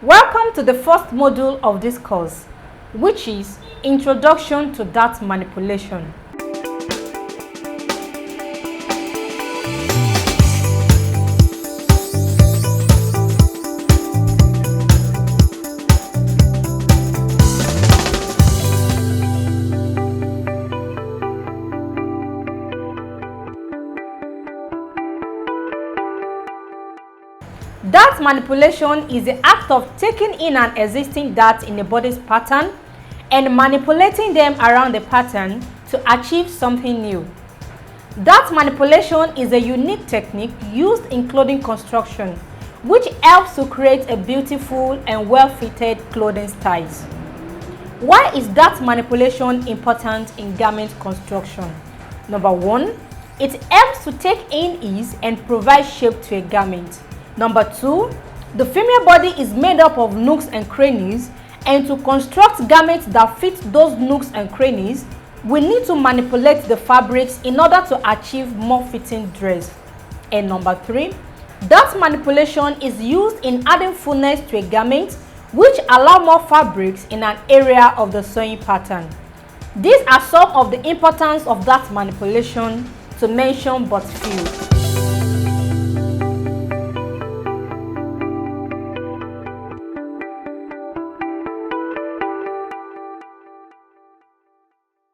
Welcome to the first module of this course, which is Introduction to Dart Manipulation. Dart manipulation is the act of taking in an existing dart in a body's pattern and manipulating them around the pattern to achieve something new. Dart manipulation is a unique technique used in clothing construction, which helps to create a beautiful and well-fitted clothing styles. Why is dart manipulation important in garment construction? Number 1, it helps to take in ease and provide shape to a garment. Number 2, the female body is made up of nooks and crannies, and to construct garments that fit those nooks and crannies, we need to manipulate the fabrics in order to achieve more fitting dress. And number 3, dart manipulation is used in adding fullness to a garment, which allow more fabrics in an area of the sewing pattern. These are some of the importance of dart manipulation, to mention but few.